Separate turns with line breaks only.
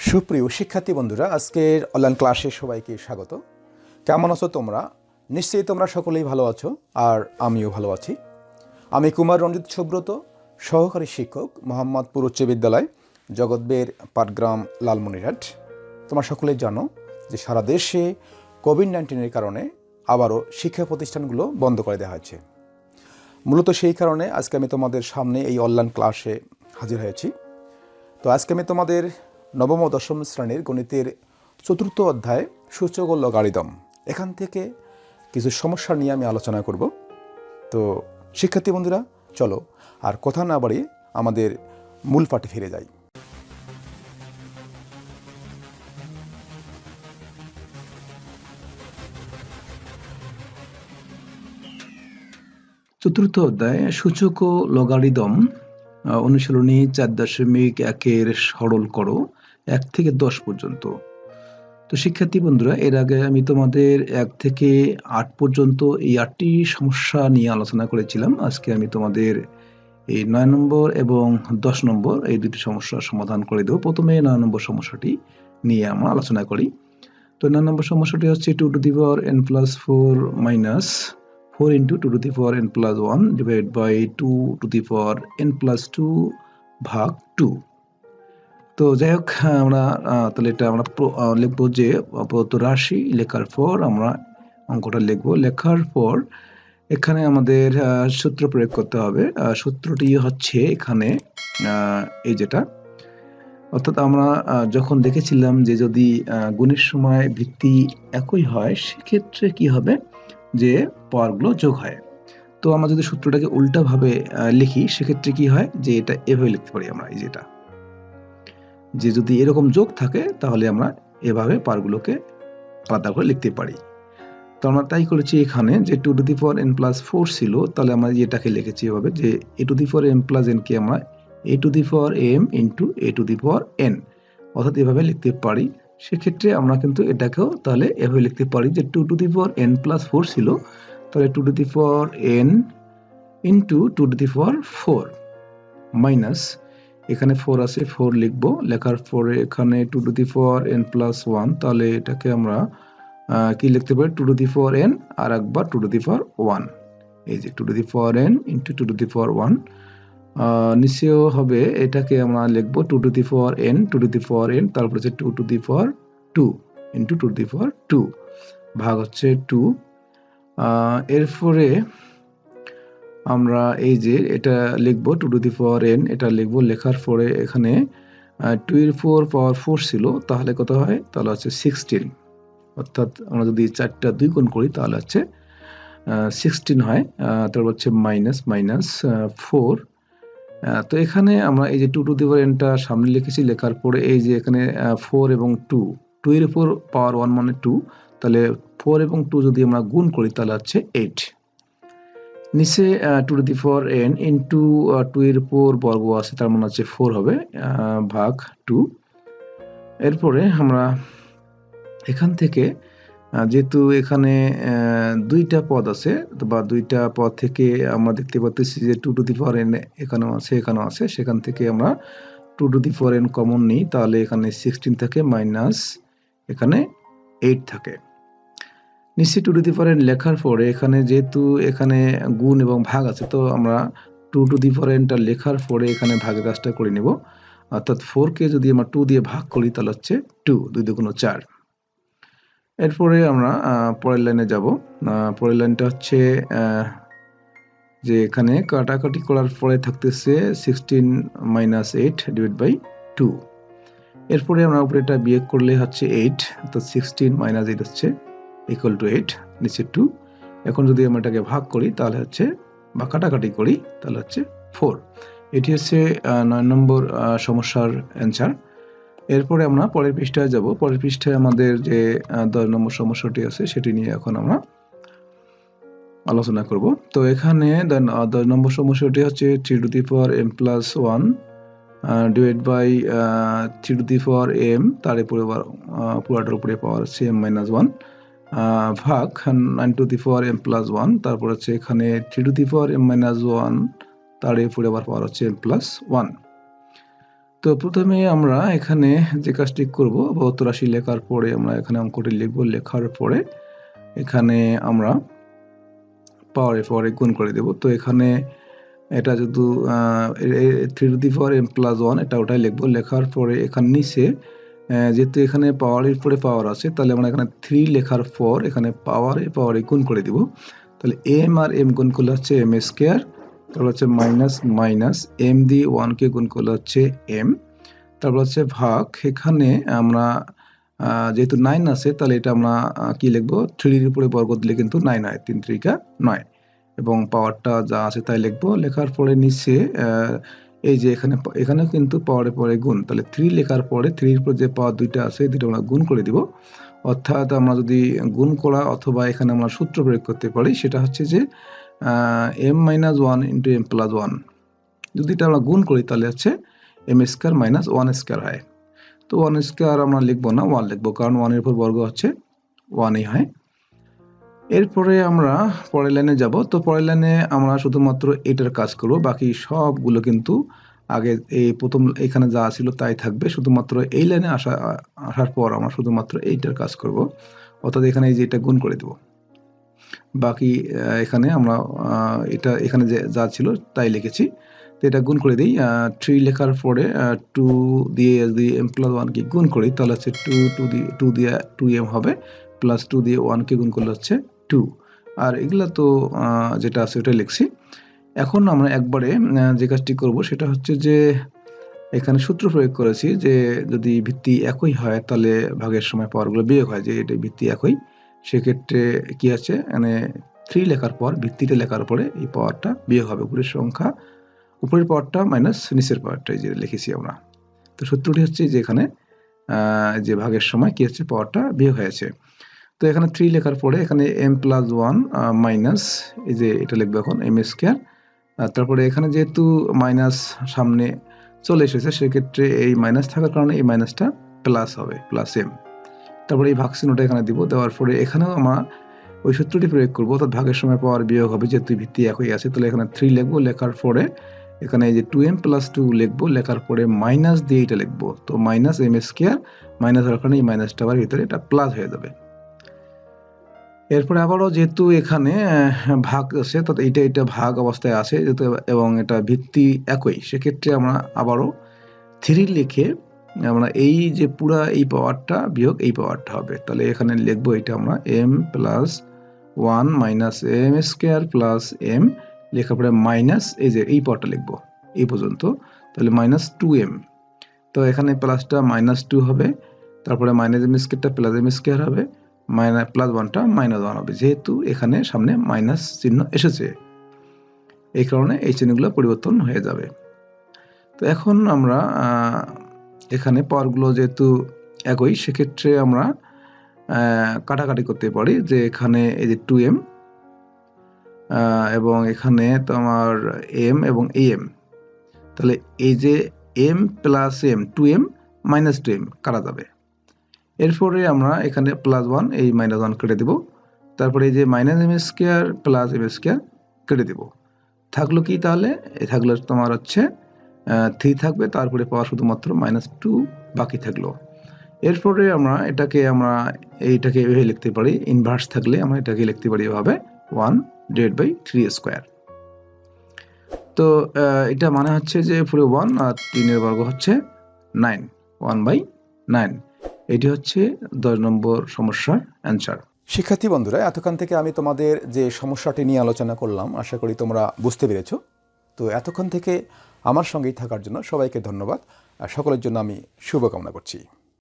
সুপ্রিয় শিক্ষার্থী বন্ধুরা, আজকের অনলাইন ক্লাসে সবাইকে স্বাগত। কেমন আছো তোমরা? নিশ্চয়ই তোমরা সকলেই ভালো আছো, আর আমিও ভালো আছি। আমি কুমার রঞ্জিত সুব্রত, সহকারী শিক্ষক, মোহাম্মদপুর উচ্চ বিদ্যালয়, জগৎবের, পাটগ্রাম, লালমনিরহাট। তোমরা সকলেই জানো যে সারা দেশে কোভিড-19-এর কারণে আবারও শিক্ষা প্রতিষ্ঠানগুলো বন্ধ করে দেওয়া হয়েছে। মূলত সেই কারণে আজকে আমি তোমাদের সামনে এই অনলাইন ক্লাসে হাজির হয়েছি। তো আজকে আমি তোমাদের নবম ও দশম শ্রেণীর গণিতের 4র্থ অধ্যায় সূচক ও লগারিদম, এখান থেকে কিছু সমস্যা নিয়ে আমি আলোচনা করব। তো শিক্ষার্থী বন্ধুরা, চলো আর কথা না বাড়িয়ে আমাদের মূল পাঠে ফিরে যাই। চতুর্থ অধ্যায় সূচক ও লগারিদম, অনুশীলনী 4.1-এর সরল করো 1 থেকে 10 পর্যন্ত। তো শিক্ষার্থী বন্ধুরা, এর আগে আমি তোমাদের 1 থেকে 8 পর্যন্ত এই 8টি সমস্যা নিয়ে আলোচনা করেছিলাম। আজকে আমি তোমাদের এই 9 নম্বর এবং 10 নম্বর এই দুটি সমস্যার সমাধান করে দেব। প্রথমে 9 নম্বর সমস্যাটি নিয়ে আমরা আলোচনা করি। তো 9 নম্বর সমস্যাটি হচ্ছে 2 to the power n plus 4 minus 4 into 2 to the power n plus 1 divided by 2 to the power n plus 2 ভাগ 2। তো যাই হোক, আমরা তাহলে এটা আমরা লিখবো যে প্রদত্ত রাশি লেখার পর আমরা অঙ্কটা লিখবো। লেখার পর এখানে আমাদের সূত্র প্রয়োগ করতে হবে। সূত্রটি হচ্ছে এখানে এই যেটা, অর্থাৎ আমরা যখন দেখেছিলাম যে যদি গুণের সময় ভিত্তি একই হয় সেক্ষেত্রে কি হবে, যে পাওয়ারগুলো যোগ হয়। তো আমরা যদি সূত্রটাকে উল্টাভাবে লিখি সেক্ষেত্রে কি হয়, যে এটা এভাবে লিখতে পারি আমরা, এই যেটা, যে যদি এরকম যোগ থাকে তাহলে আমরা এভাবে পাওয়ারগুলোকে আলাদা করে লিখতে পারি। তো আমরা তাই করেছি এখানে, যে 2 to the power n plus 4 ছিল, তাহলে আমরা এটাকে লিখেছি এভাবে যে a to the power m plus n কে আমরা a to the power m into a to the power n, অর্থাৎ এভাবে লিখতে পারি। সেক্ষেত্রে আমরা কিন্তু এটাকেও তাহলে এভাবে লিখতে পারি যে 2 to the power n plus 4 ছিল, তাহলে 2 to the power n into 2 to the power 4 minus, এখানে 4 আছে, 4 লিখবো। লেখার পরে এখানে 2 to the power n plus 1, তাহলে এটাকে আমরা কি লিখতে পারি, 2 to the power n আর একবার 2 to the power 1, এই যে 2 to the power n into 2 to the power 1। নিচেও হবে, এটাকে আমরা লিখবো 2 to the power n 2 to the power n, তারপর হচ্ছে 2 to the power 2 into 2 to the power 2 ভাগ হচ্ছে 2। এরপরে আমরা এই যে এটা লিখবো 2 to the power n, এটা লিখবো। লেখার পরে এখানে 2 এর 4 পাওয়ার 4 ছিল, তাহলে কত হয়, তাহলে হচ্ছে 16, অর্থাৎ আমরা যদি 4টা 2 গুণ করি তাহলে হচ্ছে 16 হয়। তারপর হচ্ছে মাইনাস মাইনাস 4। তো এখানে আমরা এই যে 2 to the power n টা সামনে লিখেছি, লেখার পরে এই যে এখানে 4 এবং 2 এর উপর পাওয়ার 1 মানে 2, তাহলে 4 এবং 2 যদি আমরা গুণ করি তাহলে হচ্ছে 8। নিচে 2 to the power n into 2 এর উপর বর্গ আছে, তার মানে হচ্ছে 4 হবে, ভাগ 2। এরপরে আমরা এখান থেকে যেহেতু এখানে 2টা পদ আছে, বা 2টা পদ থেকে আমরা দেখতে পাচ্ছি যে 2 to the power n এখানেও আছে এখানেও আছে, সেখান থেকে আমরা 2 to the power n common নিই, তাহলে এখানে 16 থাকে, মাইনাস এখানে 8 থাকে। নিচে 2 to the power n লেখার পরে এখানে যেহেতু এখানে গুণ এবং ভাগ আছে, তো আমরা 2 to the power n টা লেখার পরে এখানে ভাগের কাজটা করে নেব, অর্থাৎ 4 কে যদি আমরা 2 দিয়ে ভাগ করি তাহলে হচ্ছে 2, 2 দুগুণ 4। এরপরে আমরা পরের লাইনে যাব। পরের লাইনটা হচ্ছে যে এখানে কাটাকাটি করার পরে থাকতেছে 16 minus 8 divided by 2। এরপরে আমরা উপরে এটা বিয়োগ করলে হচ্ছে 8, অর্থাৎ 16 minus 8 হচ্ছে equal to 8, নিচে 2। এখন যদি আমরা এটাকে ভাগ করি তাহলে হচ্ছে, বা কাটাকাটি করি তাহলে হচ্ছে 4। এটি হচ্ছে 9 নম্বর সমস্যার অ্যান্সার। এরপরে আমরা পরের পৃষ্ঠায় যাব। পরের পৃষ্ঠায় আমাদের যে 10 নম্বর সমস্যাটি আছে সেটি নিয়ে এখন আমরা আলোচনা করব। তো এখানে 10 নম্বর সমস্যাটি হচ্ছে 3 to the power m plus 1 divided by 3 to the power m, তার উপরে পুরোটার উপরে পাওয়ার হচ্ছে m minus 1 ভাগ 9 to the power m plus 1, তারপর হচ্ছে এখানে 3 to the power m minus 1, তার উপরে আবার পাওয়ার হচ্ছে m plus 1। তো প্রথমে আমরা এখানে যে কাজটি করব, 72 রাশি লেখার পরে আমরা এখানে অঙ্কটি লিখব। লেখার পরে এখানে আমরা পাওয়ারে গুণ করে দেব। তো এখানে এটা যেহেতু 3 to the power m plus 1, এটা ওটাই লিখবো। লেখার পরে এখানে নিচে যেহেতু এখানে পাওয়ারের পরে পাওয়ার আছে, তাহলে আমরা এখানে 3 লেখার পর এখানে পাওয়ারে গুণ করে দিব। তাহলে m আর m গুণ করলে হচ্ছে m স্কয়ার, তারপর হচ্ছে মাইনাস মাইনাস m দিয়ে 1 কে গুণ করলে হচ্ছে m, তারপর হচ্ছে ভাগ। এখানে আমরা যেহেতু 9 আছে, তাহলে এটা আমরা কি লিখবো, 3 এর উপরে বর্গ দিলে কিন্তু 9 হয়, 3 3 9, এবং পাওয়ারটা যা আছে তাই লিখবো। লেখার পরে নিচে এই যে এখানে কিন্তু পাওয়ারে গুণ, তাহলে 3 লেখার পরে 3 এর উপর যে পাওয়ার দুইটা আছে দুটো আমরা গুণ করে দিব। অর্থাৎ আমরা যদি গুণ করা অথবা এখানে আমরা সূত্র প্রয়োগ করতে পারি, সেটা হচ্ছে যে m minus 1 into m plus 1, যদি এটা আমরা গুণ করি তাহলে হচ্ছে m স্কয়ার মাইনাস 1 স্কয়ার হয়। তো 1 স্কয়ার আমরা লিখবো না, 1 লিখবো, কারণ 1 এর উপর বর্গ হচ্ছে 1ই হয়। এরপরে আমরা পরের লাইনে যাব। তো পরের লাইনে আমরা শুধুমাত্র এটার কাজ করব, বাকি সবগুলো কিন্তু আগে এই প্রথম এখানে যা ছিল তাই থাকবে। শুধুমাত্র এই লাইনে আসার পর আমরা শুধুমাত্র এইটার কাজ করব, অর্থাৎ এখানে এই যে এটা গুণ করে দেব। বাকি এখানে আমরা এখানে যা ছিল তাই লিখেছি। তো এটা গুণ করে দিই। 3 লেখার পরে 2 দিয়ে যদি m প্লাস 1 কে গুণ করি, তাহলে হচ্ছে 2 দিয়ে 2m হবে, প্লাস 2 দিয়ে 1 কে গুণ করলে হচ্ছে 2। আর এগুলা তো যেটা আছে ওটা লিখছি। এখন আমরা একবারে যে কাজটি করব সেটা হচ্ছে যে এখানে সূত্র প্রয়োগ করেছি যে যদি ভিত্তি একই হয় তাহলে ভাগের সময় পাওয়ারগুলো বিয়োগ হয়, যে এটা ভিত্তি একই। সেক্ষেত্রে কি আছে, মানে 3 লেখার পর ভিত্তিটা লেখার পরে এই পাওয়ারটা বিয়োগ হবে, উপরের পাওয়ারটা মাইনাস নিচের পাওয়ারটা, এই যে লিখেছি আমরা। তো সূত্রটি হচ্ছে যে এখানে যে ভাগের সময় কি হচ্ছে, পাওয়ারটা বিয়োগ হয়েছে। তো এখানে 3 লেখার পরে এখানে m প্লাস 1 মাইনাস এই যে এটা লিখবো এখন m স্কয়ার। তারপরে এখানে যেহেতু মাইনাস সামনে চলে এসেছে, সেক্ষেত্রে এই মাইনাস থাকার কারণে এই মাইনাসটা প্লাস হবে, প্লাস m। তারপরে এই ভাগ চিহ্নটা এখানে দিব। দেওয়ার পরে এখানেও আমরা ওই সূত্রটি প্রয়োগ করব, অর্থাৎ ভাগের সময় পাওয়ার বিয়োগ হবে, যেহেতু ভিত্তি একই আছে। তাহলে এখানে 3 লিখবো, লেখার পরে এখানে এই যে 2m প্লাস 2 লিখবো, লেখার পরে মাইনাস দিয়ে এটা লিখবো। তো মাইনাস m স্কয়ার, মাইনাস হওয়ার কারণে এই মাইনাসটা আবার ভিতরে এটা প্লাস হয়ে যাবে। এরপরে আবারও যেহেতু এখানে ভাগ আছে, তো এটা ভাগ অবস্থায় আছে যেহেতু, এবং এটা ভিত্তি একই, সেক্ষেত্রে আমরা আবারও 3 লিখে আমরা এই যে পুরা এই পাওয়ারটা বিয়োগ এই পাওয়ারটা হবে। তাহলে এখানে লিখবো এটা আমরা m plus 1 minus m square plus m, লেখার পরে মাইনাস এই যে এই পাওয়ারটা লিখবো এই পর্যন্ত, তাহলে মাইনাস 2m। তো এখানে প্লাসটা মাইনাস 2 হবে, তারপরে মাইনাস m স্কয়ারটা প্লাস m স্কয়ার হবে, মাইনাস প্লাস 1টা মাইনাস 1 হবে, যেহেতু এখানে সামনে মাইনাস চিহ্ন এসেছে, এই কারণে এই চিহ্নগুলো পরিবর্তন হয়ে যাবে। তো এখন আমরা এখানে পাওয়ারগুলো যেহেতু একই, সেক্ষেত্রে আমরা কাটাকাটি করতে পারি, যে এখানে এই যে 2m এবং এখানে তোমার m এবং am, তাহলে এই যে m plus m 2m minus 2m কাটা যাবে। এরপরে আমরা এখানে প্লাস 1 এই মাইনাস 1 কেটে দেব, তারপরে এই যে minus m square plus m square কেটে দেব। থাকলো কি, তাহলে থাকলো তোমার হচ্ছে 3 থাকবে, তারপরে পাওয়ার শুধুমাত্র মাইনাস 2 বাকি থাকলো। এরপরে আমরা এইটাকে এভাবে লিখতে পারি, ইনভার্স থাকলে আমরা এটাকে লিখতে পারি এভাবে 1/3 স্কয়ার। তো এটা মানে হচ্ছে যে পুরো 1 আর 3 এর বর্গ হচ্ছে 9, 1/9। এটি হচ্ছে 10 নম্বর সমস্যার অ্যান্সার।
শিক্ষার্থী বন্ধুরা, এতক্ষণ থেকে আমি তোমাদের যে সমস্যাটি নিয়ে আলোচনা করলাম, আশা করি তোমরা বুঝতে পেরেছো। তো এতক্ষণ থেকে আমার সঙ্গেই থাকার জন্য সবাইকে ধন্যবাদ, আর সকলের জন্য আমি শুভকামনা করছি।